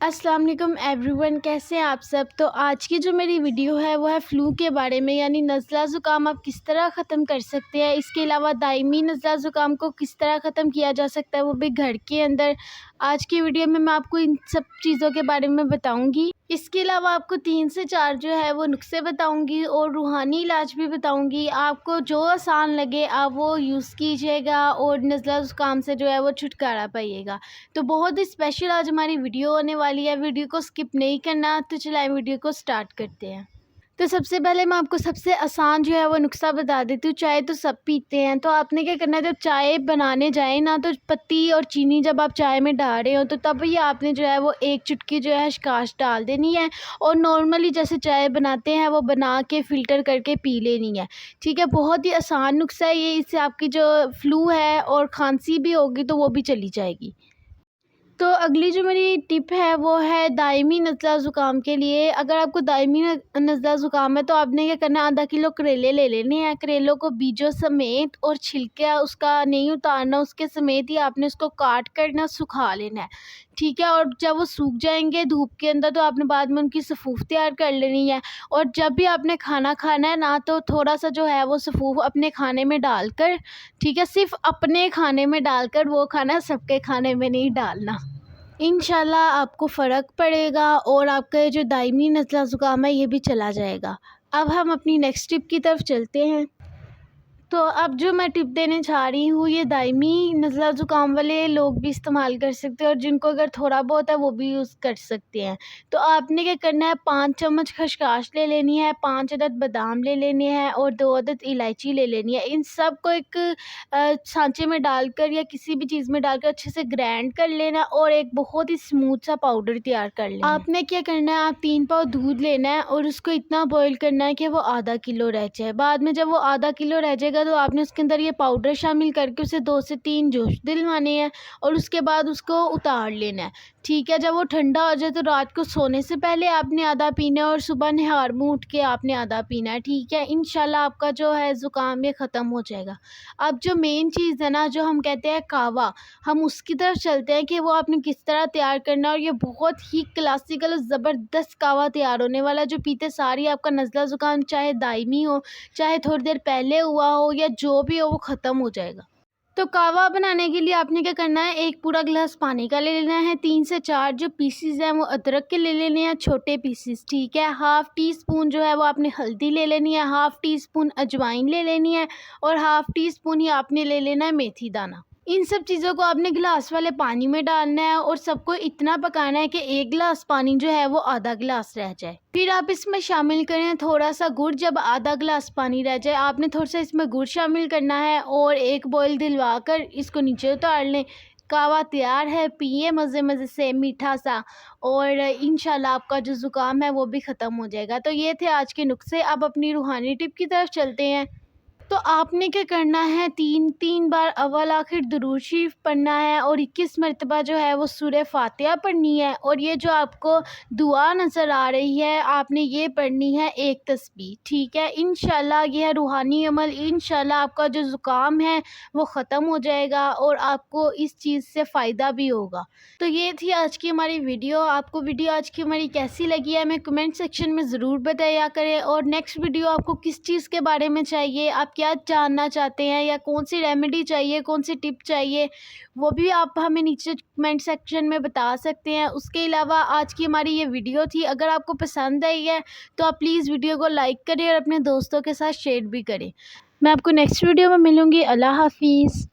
अस्सलाम वालेकुम एवरीवन, कैसे हैं आप सब। तो आज की जो मेरी वीडियो है वो है फ़्लू के बारे में, यानी नज़ला ज़ुकाम आप किस तरह ख़त्म कर सकते हैं। इसके अलावा दायमी नज़ला ज़ुकाम को किस तरह ख़त्म किया जा सकता है, वो भी घर के अंदर। आज की वीडियो में मैं आपको इन सब चीज़ों के बारे में बताऊंगी। इसके अलावा आपको 3 से 4 जो है वो नुस्खे बताऊंगी और रूहानी इलाज भी बताऊंगी। आपको जो आसान लगे आप वो यूज़ कीजिएगा और नज़ला ज़ुकाम से जो है वो छुटकारा पाइएगा। तो बहुत ही स्पेशल आज हमारी वीडियो होने वाली है, वीडियो को स्किप नहीं करना। तो चलाएं वीडियो को स्टार्ट करते हैं। तो सबसे पहले मैं आपको सबसे आसान जो है वो नुस्खा बता देती हूँ। चाय तो सब पीते हैं, तो आपने क्या करना है, जब चाय बनाने जाए ना, तो पत्ती और चीनी जब आप चाय में डाल रहे हो तो तब ही आपने जो है वो एक चुटकी जो है खसकास डाल देनी है और नॉर्मली जैसे चाय बनाते हैं वो बना के फ़िल्टर करके पी लेनी है। ठीक है, बहुत ही आसान नुस्खा है ये। इससे आपकी जो फ्लू है और खांसी भी होगी तो वो भी चली जाएगी। तो अगली जो मेरी टिप है वो है दायमी नज़ला ज़ुकाम के लिए। अगर आपको दायमी नज़ला ज़ुकाम है तो आपने क्या करना है, आधा किलो करेले ले लेने हैं। करेलों को बीजों समेत और छिलके उसका नहीं उतारना, उसके समेत ही आपने उसको काट कर ना सुखा लेना है। ठीक है, और जब वो सूख जाएंगे धूप के अंदर तो आपने बाद में उनकी सफ़ूफ तैयार कर लेनी है। और जब भी आपने खाना खाना है ना, तो थोड़ा सा जो है वो सफ़ूफ अपने खाने में डालकर, ठीक है, सिर्फ अपने खाने में डालकर वो खाना, सबके खाने में नहीं डालना। इंशाल्लाह आपको फ़र्क पड़ेगा और आपका ये जो दायमी नज़ला ज़ुकाम है ये भी चला जाएगा। अब हम अपनी नेक्स्ट टिप की तरफ चलते हैं। तो अब जो मैं टिप देने चाह रही हूँ ये दायमी नज़ला ज़ुकाम वाले लोग भी इस्तेमाल कर सकते हैं और जिनको अगर थोड़ा बहुत है वो भी यूज़ कर सकते हैं। तो आपने क्या करना है, 5 चम्मच खसकास ले लेनी है, 5 अदद बादाम ले लेने हैं और 2 अदद इलायची ले लेनी है। इन सब को एक सांचे में डालकर या किसी भी चीज़ में डालकर अच्छे से ग्राइंड कर लेना और एक बहुत ही स्मूथ सा पाउडर तैयार कर लेना है। आपने क्या करना है, आप 3 पाव दूध लेना है और उसको इतना बॉईल करना है कि वो आधा किलो रह जाए। बाद में जब वो आधा किलो रह जाएगा तो आपने उसके अंदर ये पाउडर शामिल करके उसे 2 से 3 जोश दिलवाने हैं और उसके बाद उसको उतार लेना है। ठीक है, जब वो ठंडा हो जाए तो रात को सोने से पहले आपने आधा पीना है और सुबह निहार मुँह उठ के आपने आधा पीना है। ठीक है, इंशाल्लाह आपका जो है ज़ुकाम ये ख़त्म हो जाएगा। अब जो मेन चीज़ है ना, जो हम कहते हैं कावा, हम उसकी तरफ चलते हैं कि वो आपने किस तरह तैयार करना है। और ये बहुत ही क्लासिकल और ज़बरदस्त कावा तैयार होने वाला है, जो पीते सारी आपका नज़ला ज़ुकाम चाहे दायमी हो, चाहे थोड़ी देर पहले हुआ हो या जो भी हो, वो ख़त्म हो जाएगा। तो कावा बनाने के लिए आपने क्या करना है, एक पूरा गिलास पानी का ले लेना है, 3 से 4 जो पीसीज हैं वो अदरक के ले लेने हैं, छोटे पीसीज। ठीक है, हाफ़ टी स्पून जो है वो आपने हल्दी ले लेनी है, हाफ़ टी स्पून अजवाइन ले लेनी है और हाफ़ टी स्पून ही आपने ले लेना है मेथी दाना। इन सब चीज़ों को आपने गिलास वाले पानी में डालना है और सबको इतना पकाना है कि 1 गिलास पानी जो है वो आधा गिलास रह जाए। फिर आप इसमें शामिल करें थोड़ा सा गुड़। जब आधा गिलास पानी रह जाए आपने थोड़ा सा इसमें गुड़ शामिल करना है और एक बॉईल दिलवा कर इसको नीचे उतार लें। कावा तैयार है, पिए मज़े मज़े से मीठा सा और इंशाल्लाह आपका जो ज़ुकाम है वो भी ख़त्म हो जाएगा। तो ये थे आज के नुस्खे। अब अपनी रूहानी टिप की तरफ चलते हैं। तो आपने क्या करना है, 3 बार अव्वल आखिर दुरूद शरीफ पढ़ना है और 21 मरतबा जो है वो सूरह फातिहा पढ़नी है। और ये जो आपको दुआ नज़र आ रही है आपने ये पढ़नी है एक तस्बीह। ठीक है, इंशाल्लाह ये है रूहानी अमल। इंशाल्लाह आपका जो ज़ुकाम है वो ख़त्म हो जाएगा और आपको इस चीज़ से फ़ायदा भी होगा। तो ये थी आज की हमारी वीडियो। आपको वीडियो आज की हमारी कैसी लगी है हमें कमेंट सेक्शन में ज़रूर बताया करें। और नेक्स्ट वीडियो आपको किस चीज़ के बारे में चाहिए, आप क्या जानना चाहते हैं या कौन सी रेमेडी चाहिए, कौन सी टिप चाहिए, वो भी आप हमें नीचे कमेंट सेक्शन में बता सकते हैं। उसके अलावा आज की हमारी ये वीडियो थी, अगर आपको पसंद आई है तो आप प्लीज़ वीडियो को लाइक करें और अपने दोस्तों के साथ शेयर भी करें। मैं आपको नेक्स्ट वीडियो में मिलूँगी। अल्लाह हाफिज़।